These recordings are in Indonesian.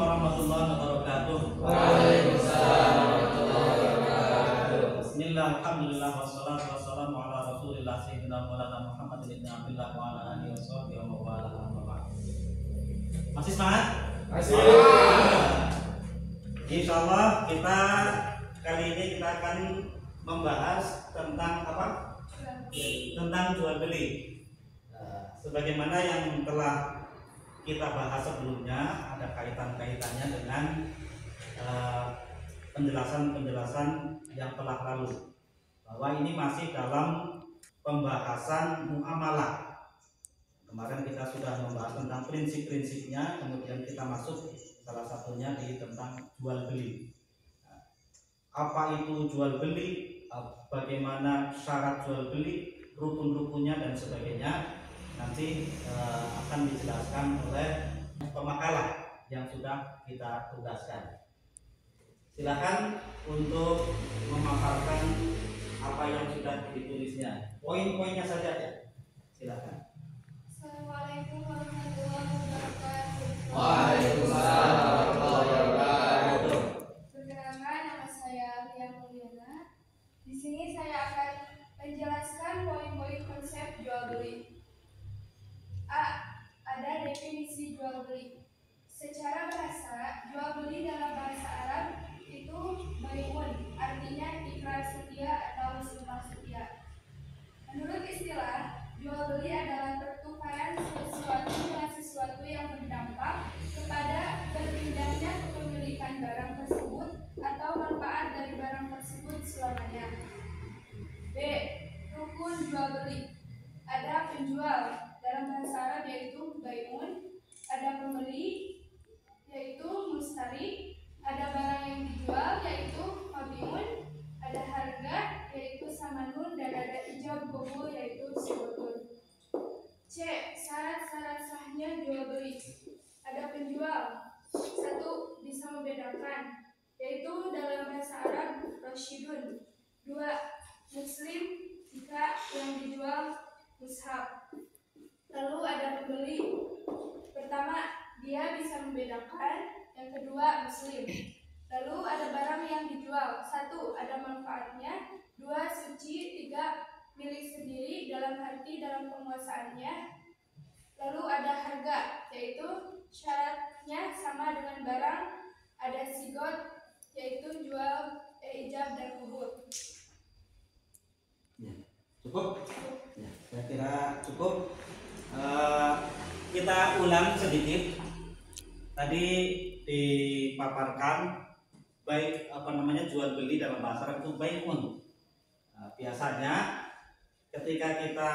warahmatullahi wabarakatuh. Waalaikumsalam warahmatullahi wabarakatuh. Bismillah, alhamdulillah, wassalatu wassalamu ala rasulillah sayyidina maulana Muhammad bin Abdullah wa ala alihi washabihi wa wala amma ba'd. Masih semangat? Masih. Insyaallah kita kali ini kita akan membahas tentang apa? Tentang jual beli. Sebagaimana yang telah kita bahas sebelumnya, ada kaitan-kaitannya dengan penjelasan-penjelasan yang telah lalu, bahwa ini masih dalam pembahasan muamalah. Kemarin kita sudah membahas tentang prinsip-prinsipnya, kemudian kita masuk salah satunya di tentang jual beli. Apa itu jual beli, bagaimana syarat jual beli, rukun-rukunnya dan sebagainya, nanti akan dijelaskan oleh pemakalah yang sudah kita tugaskan. Silakan untuk memaparkan apa yang sudah ditulisnya, poin-poinnya saja ya. Silakan. Assalamualaikum warahmatullahi wabarakatuh. Waalaikumsalam warahmatullahi wabarakatuh. Perkenalkan, nama saya Ria Mulyana. Di sini saya akan menjelaskan poin-poin konsep jual beli. A. Ada definisi jual beli. Secara bahasa, jual beli dalam bahasa Arab itu bai'un, artinya ikrar setia atau sumpah setia. Menurut istilah, jual beli adalah pertukaran sesuatu dengan sesuatu yang berdampak kepada berpindahnya kepemilikan barang tersebut atau manfaat dari barang tersebut selamanya. B. Rukun jual beli. Ada penjual dalam bahasa Arab yaitu bai'un, ada pembeli yaitu mustari, ada barang yang dijual yaitu mabi'un, ada harga yaitu samanun, dan ada ijab qabul yaitu subutun. C. Syarat-syarat sahnya jual beli. Ada penjual. 1. Bisa membedakan, yaitu dalam bahasa Arab rasyidun. 2. Muslim jika yang dijual mushaf. Lalu ada pembeli. Pertama, dia bisa membedakan. Yang kedua, muslim. Lalu ada barang yang dijual. 1. Ada manfaatnya. 2. Suci. 3. Milik sendiri dalam arti dalam penguasaannya. Lalu ada harga, yaitu syaratnya sama dengan barang. Ada sigot, yaitu jual, ijab dan kubur. Ya, cukup? Ya, saya kira cukup. Kita ulang sedikit. Tadi dipaparkan baik jual beli dalam bahasa Arab itu bai'un. Biasanya ketika kita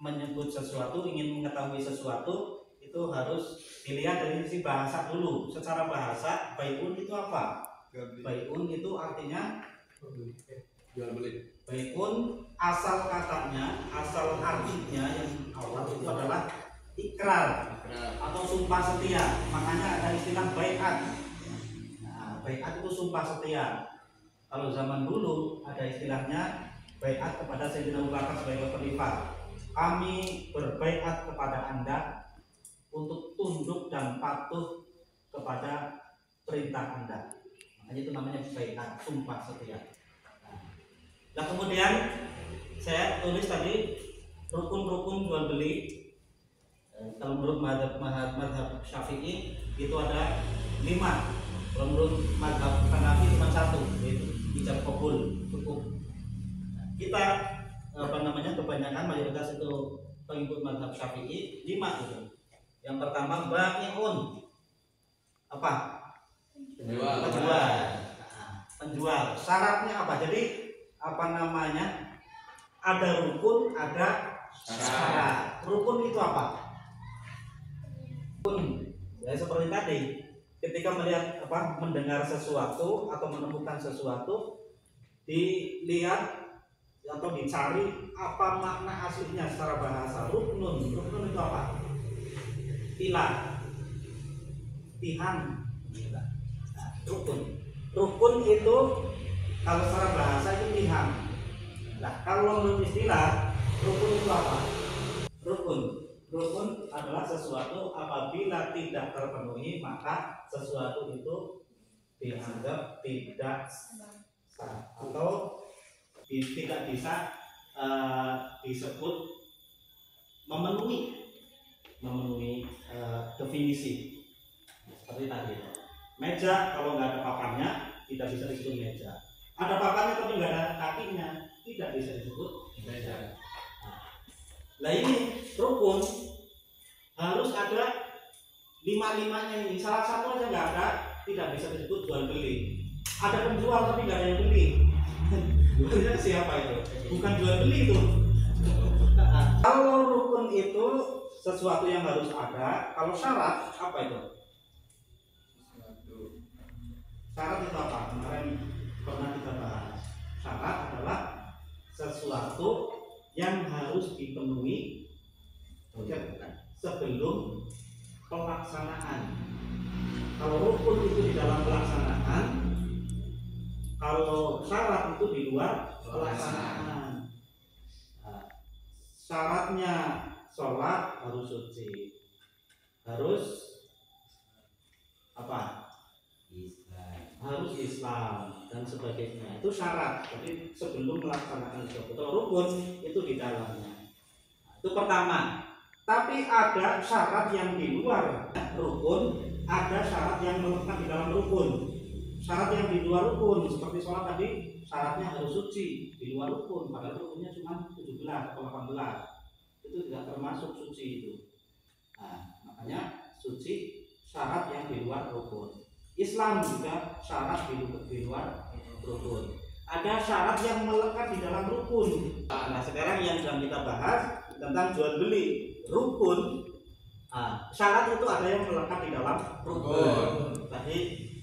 menyebut sesuatu, ingin mengetahui sesuatu, itu harus dilihat dari sisi bahasa dulu. Secara bahasa, bai'un itu apa? Bai'un itu artinya Jual beli. bai'un asal katanya, asal artinya yang awal itu adalah ikrar atau sumpah setia. Makanya ada istilah bai'at. Nah, bai'at itu sumpah setia. Kalau zaman dulu ada istilahnya bai'at kepada Sayyidina Abu Bakar sebagai khalifah. Kami berbai'at kepada Anda untuk tunduk dan patuh kepada perintah Anda. Makanya itu namanya bai'at, sumpah setia. Nah, kemudian saya tulis tadi rukun-rukun jual beli. Kalau menurut mazhab Syafi'i itu ada 5. Kalau menurut mazhab Hanafi cuma 1, yaitu ijab qabul, cukup. Kita kebanyakan mayoritas itu pengikut mazhab Syafi'i 5 itu. Yang pertama bai'un. Apa? Penjual. Penjual. Syaratnya apa? Jadi ada rukun, ada syarat. Rukun itu apa? Rukun ya seperti tadi, ketika mendengar sesuatu atau menemukan sesuatu, dilihat atau dicari apa makna aslinya secara bahasa. Rukun itu apa? Tihan. Rukun itu kalau secara bahasa itu tihan. Nah, kalau menurut istilah rukun itu apa? Rukun adalah sesuatu apabila tidak terpenuhi maka sesuatu itu dianggap tidak sah atau tidak bisa disebut memenuhi definisi. Seperti tadi, meja kalau nggak ada papannya tidak bisa disebut meja. Ada papannya tapi nggak ada kakinya tidak bisa disebut meja. Nah ini rukun harus ada lima-limanya ini. Salah satu aja nggak ada tidak bisa disebut jual beli. Ada penjual tapi nggak ada yang beli. Jualnya siapa itu? Bukan jual beli itu. Kalau rukun itu sesuatu yang harus ada. Kalau syarat apa itu? Syarat itu apa? Kemarin pernah kita bahas. Syarat adalah sesuatu yang harus dipenuhi sebelum pelaksanaan. Kalau rukun itu di dalam pelaksanaan, kalau syarat itu di luar pelaksanaan. Syaratnya sholat harus suci, harus apa? Harus Islam dan sebagainya. Itu syarat. Jadi sebelum melaksanakan sesuatu. Kalau rukun itu di dalamnya. Itu pertama. Tapi ada syarat yang di luar rukun, ada syarat yang melekat di dalam rukun. Syarat yang di luar rukun seperti sholat tadi, syaratnya harus suci di luar rukun. Padahal rukunnya cuma 17 atau 18. Itu tidak termasuk suci itu. Nah, makanya suci syarat yang di luar rukun. Islam juga syarat di luar rukun. Ada syarat yang melekat di dalam rukun. Nah, sekarang yang sedang kita bahas tentang jual beli rukun. Syarat itu ada yang melekat di dalam rukun. Tadi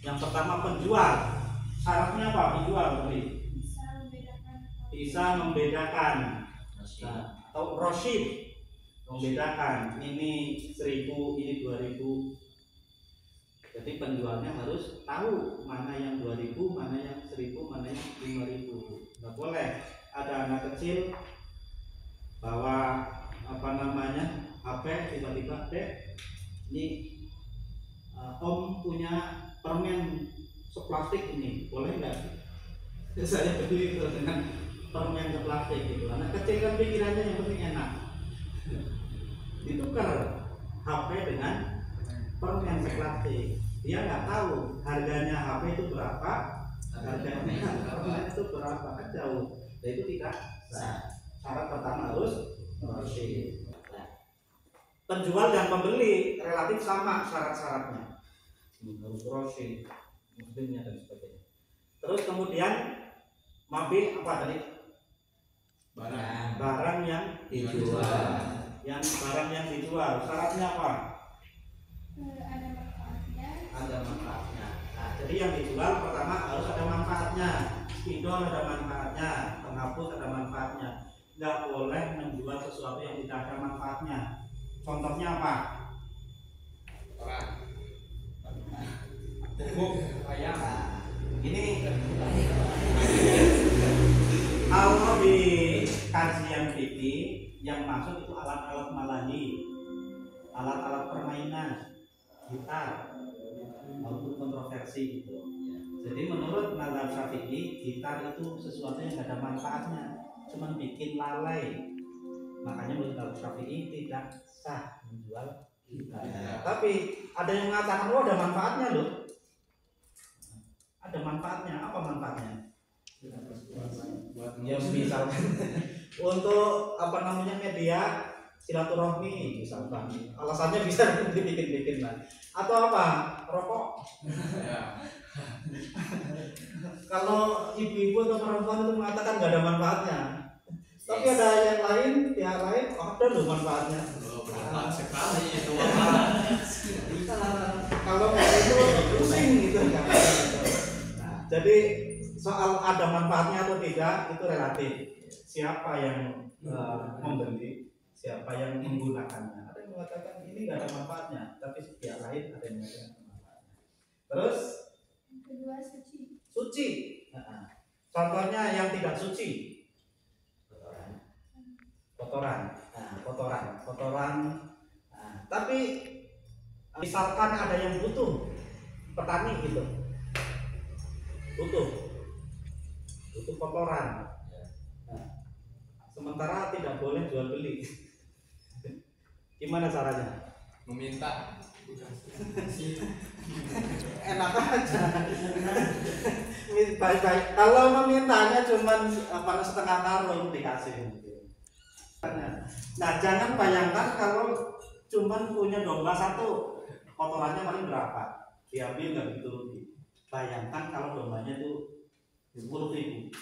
yang pertama penjual. Syaratnya apa? Penjual beli. Bisa membedakan. Atau roshid membedakan. Ini 1000, ini 2000. Jadi penjualnya harus tahu mana yang 2000, mana yang 1000, mana yang 5000. Nggak boleh ada anak kecil bawa HP tiba-tiba, "Dek, ini Om punya permen seplastik ini, boleh nggak?" Saya beli itu dengan permen seplastik gitu. Anak kecil kan pikirannya yang penting enak. Ditukar HP dengan permen seplastik. Dia nggak tahu harganya HP itu berapa, harganya permen itu berapa, kan jauh. Dan itu tidak sah. Syarat pertama harus roshid. Penjual dan pembeli relatif sama syarat-syaratnya, harus roshid, muslimnya dan sebagainya. Terus kemudian mabih apa tadi? Barang yang dijual. Yang barang yang dijual syaratnya apa? Ada manfaatnya. Nah, jadi yang dijual pertama harus ada manfaatnya. Spidol ada manfaatnya, penghapus ada manfaatnya. Nggak boleh menjual sesuatu yang tidak ada manfaatnya. Contohnya apa? Pupuk ayam. Ini kalau di kajian fikih yang masuk itu alat-alat malahi, alat-alat permainan, gitar, walaupun kontroversi gitu. Jadi menurut mazhab Syafi'i, gitar itu sesuatu yang tidak ada manfaatnya, cuma bikin lalai. Makanya menurut mazhab Syafi'i tidak sah menjual gitar. Tapi ada yang mengatakan, "Oh, ada manfaatnya loh." Ada manfaatnya. Apa manfaatnya? Ya misalkan untuk media silaturahmi misalkan. Alasannya bisa dibikin-bikin lah. Atau apa? Rokok. Kalau ibu-ibu atau perempuan itu mengatakan nggak ada manfaatnya, tapi ada yang lain, pihak lain, ada loh manfaatnya. Sekali itu. Kalau nggak itu pusing gitu kan. Nah, jadi soal ada manfaatnya atau tidak itu relatif. Siapa yang membeli, siapa yang menggunakannya. Ada yang mengatakan ini nggak ada manfaatnya, tapi pihak lain ada yang mengatakan manfaatnya. Terus kedua, suci. Suci. Contohnya yang tidak suci. Kotoran. Kotoran tapi misalkan ada yang butuh, petani gitu, butuh kotoran. Nah, sementara tidak boleh jual beli. Gimana caranya? Meminta. Enak aja. Baik-baik. Kalau memintanya cuman setengah karung dikasih. Nah, jangan bayangkan kalau cuman punya domba satu, kotorannya paling berapa? Diambil nggak begitu rugi. Bayangkan kalau dombanya itu 10.000,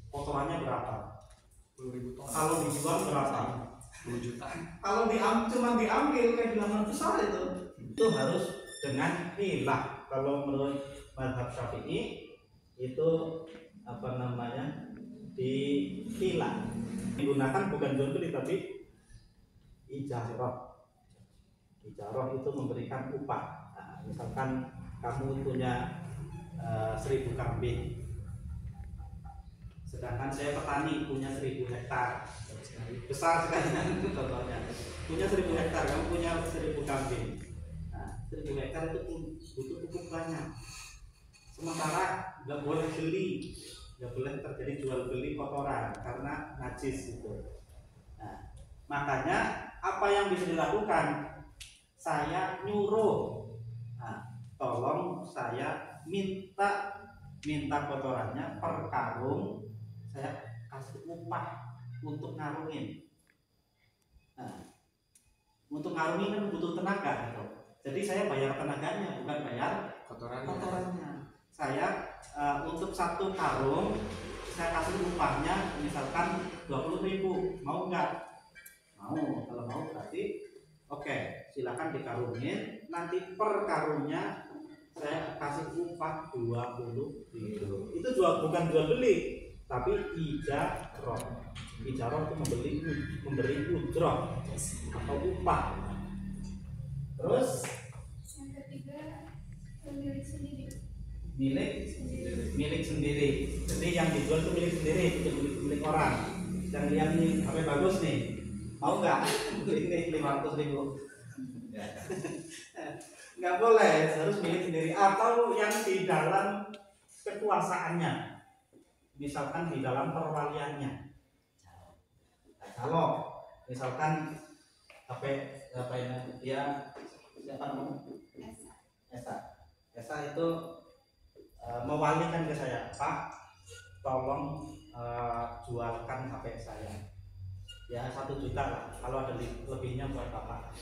kotorannya berapa? 10.000 ton. Kalau dijual berapa? 10 juta. Kalau cuman diambil kayak bilangan besar itu harus dengan hilah. Kalau menurut mazhab Syafi'i itu dihilah, digunakan bukan jual beli tapi ijarah. Ijarah itu memberikan upah. Nah, misalkan kamu punya 1.000 kambing, sedangkan saya petani punya 1.000 hektar, besar sekali contohnya, punya 1.000 hektar, kamu punya 1.000 kambing. Nah, 1.000 hektar itu butuh pupuk banyak, sementara nggak boleh beli, nggak boleh terjadi jual beli kotoran karena najis itu. Nah, makanya apa yang bisa dilakukan? Saya nyuruh, tolong saya minta kotorannya per karung, saya kasih upah untuk ngarungin. Nah, untuk ngarungin kan butuh tenaga gitu. Jadi saya bayar tenaganya, bukan bayar kotorannya. Saya untuk satu karung saya kasih upahnya misalkan 20.000, mau nggak? Mau. Kalau mau berarti oke, silakan dikarungin. Nanti per karungnya saya kasih upah 20.000. Itu bukan jual beli, tapi ijarah. Ijarah itu memberi ujrah atau upah. Terus yang ketiga, milik sendiri. Milik sendiri. Jadi yang dijual itu milik sendiri, bukan milik orang. Yang lihat nih HP bagus nih, mau nggak? Ini 500.000. Nggak boleh, harus milik sendiri atau yang di dalam kekuasaannya, misalkan di dalam perwaliannya. Kalau misalkan ini dia siapa namanya? Esa itu mewalikan ke saya, Pak, tolong jualkan HP saya. Ya 1 juta lah, kalau ada lebihnya buat Bapak.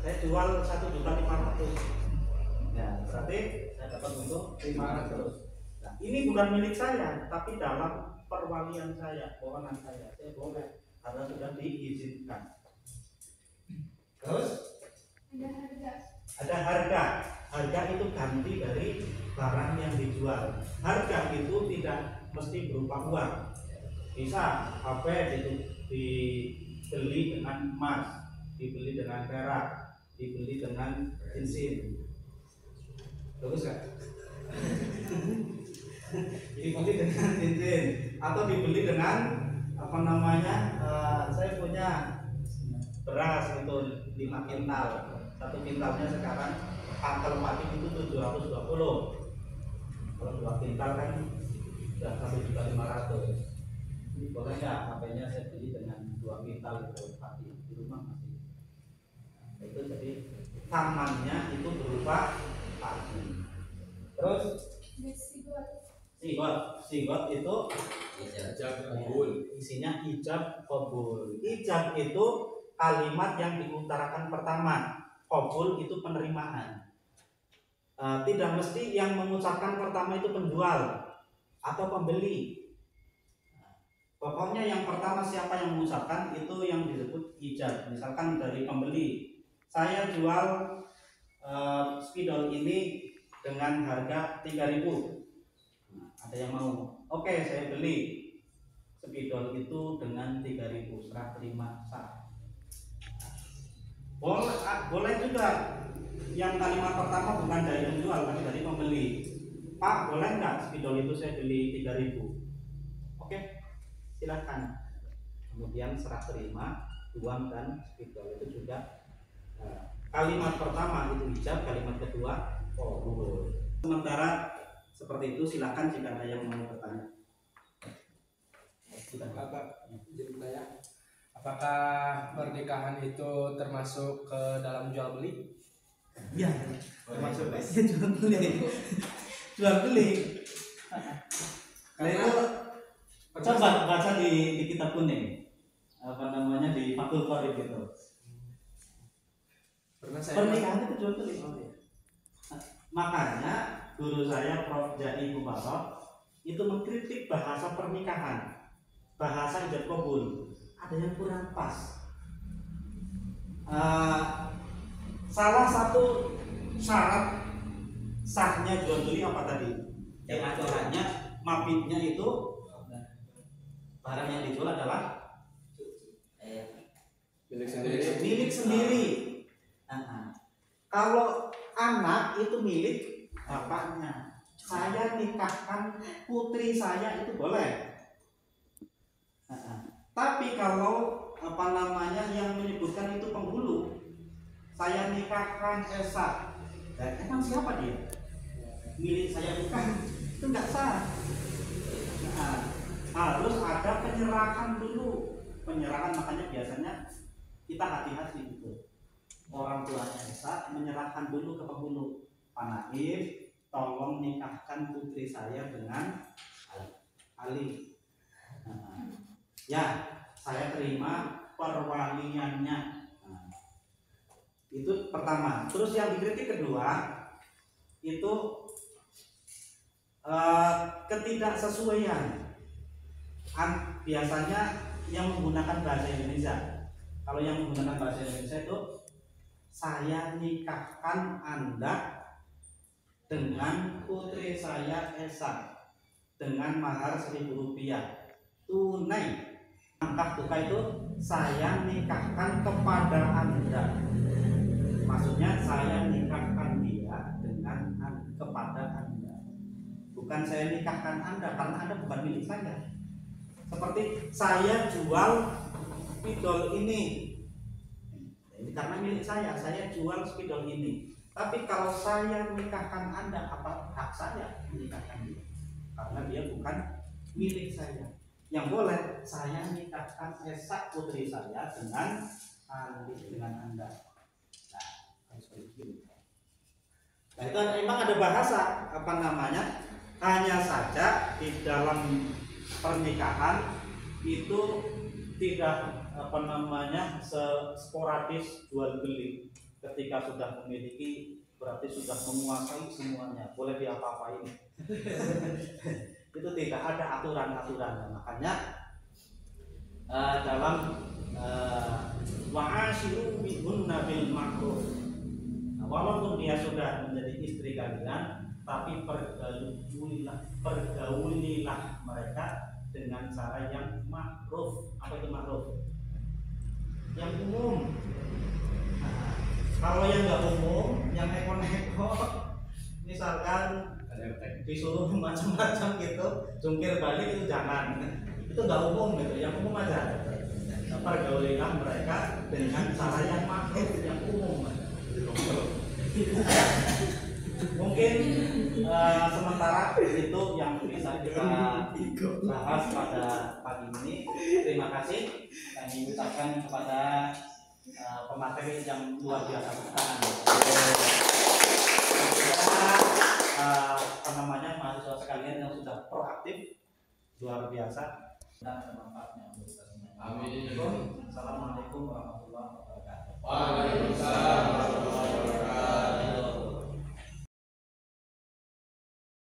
Saya jual 1.500.000. Ya, berarti saya dapat untung 500. Nah, ini bukan milik saya, tapi dalam perwalian saya, kewenangan saya boleh karena sudah diizinkan. Terus ada harga. Harga itu ganti dari barang yang dijual. Harga itu tidak mesti berupa uang. Bisa HP dibeli dengan emas, dibeli dengan perak, dibeli dengan bensin. Bagus kan? Dibeli dengan bensin atau dibeli dengan saya punya beras itu 5 kintal. 1 kintalnya sekarang pangkal mati itu 720. Kalau 2 kintal kan sudah 1.500.000. Ini boleh nggak HP-nya saya beli dengan 2 kintal itu padi di rumah masih. Nah, itu jadi tamannya itu berupa padi. Terus sigot itu Ijab qabul. isinya ijab qabul. Ijab itu kalimat yang diutarakan pertama, qabul itu penerimaan. Tidak mesti yang mengucapkan pertama itu penjual atau pembeli. Pokoknya yang pertama siapa yang mengucapkan itu yang disebut ijab. Misalkan dari pembeli, saya jual spidol ini dengan harga 3.000. Ada yang mau? Oke, saya beli spidol itu dengan 3.000. Serah terima sah. Boleh juga yang kalimat pertama bukan dari penjual tapi dari pembeli. Pak, boleh nggak spidol itu saya beli 3.000? Oke, silakan. Kemudian serah terima tuang dan spidol itu juga kalimat pertama itu ijab, kalimat kedua qabul. Sementara seperti itu, silakan jika ada yang mau bertanya. Apakah pernikahan itu termasuk ke dalam jual beli? Iya, termasuk jual beli. Jual beli. Nah, itu coba baca di kitab kuning, apa namanya, di Fathul Qorib gitu. Pernikahan itu jual beli. Makanya guru saya Prof. Jai Mubarak itu mengkritik bahasa pernikahan, bahasa ijab qabul, ada yang kurang pas. Salah satu syarat sahnya jual beli apa tadi? Yang aturannya mabitnya itu barang yang dijual adalah milik sendiri. Kalau anak itu milik bapaknya, saya nikahkan putri saya itu boleh. Tapi kalau apa namanya yang menyebutkan itu penghulu, saya nikahkan Esa, dan emang siapa dia? Milik saya bukan, itu nggak sah. Harus ada penyerahan dulu. Penyerahan, makanya biasanya kita hati-hati gitu. Orang tuanya Esa menyerahkan dulu ke penghulu, Pak Naif, tolong nikahkan putri saya dengan Ali. Ya, saya terima perwaliannya. Itu pertama. Terus yang dikritik kedua itu ketidaksesuaian. Biasanya yang menggunakan bahasa Indonesia. Kalau yang menggunakan bahasa Indonesia itu, saya nikahkan Anda dengan putri saya Esa dengan mahar Rp1.000 tunai. Angka tukar itu saya nikahkan kepada Anda. Maksudnya saya nikahkan dia dengan kepada Anda. Bukan saya nikahkan Anda, karena Anda bukan milik saya. Seperti saya jual spidol ini karena milik saya jual spidol ini. Tapi kalau saya nikahkan Anda, apa hak saya menikahkan dia? Karena dia bukan milik saya. Yang boleh saya nikahkan Esa putri saya dengan Anda. Nah, harus begitu. Nah, itu memang ada bahasa apa namanya? Hanya saja di dalam pernikahan itu tidak apa namanya sporadis jual beli. Ketika sudah memiliki berarti sudah menguasai semuanya, boleh diapa-apain. Itu tidak ada aturan-aturannya. Makanya dalam wa'ashiru bihunna bil ma'ruf, walaupun dia sudah menjadi istri kalian, tapi pergaulilah mereka dengan cara yang ma'ruf. Apa itu ma'ruf? Yang umum. Kalau yang nggak umum, yang neko-neko, misalkan disuruh macam-macam gitu, jungkir balik itu jangan. Itu nggak umum gitu, yang umum aja. Pergaulilah mereka dengan cara yang ma'ruf, yang umum. Mungkin sementara itu yang bisa kita bahas pada pagi ini. Terima kasih kami ucapkan kepada pemateri yang luar biasa. Apa namanya, mahasiswa sekalian yang sudah proaktif luar biasa dan bermanfaatnya untuk kita semua. Amin. Assalamualaikum warahmatullahi wabarakatuh. Waalaikumsalam.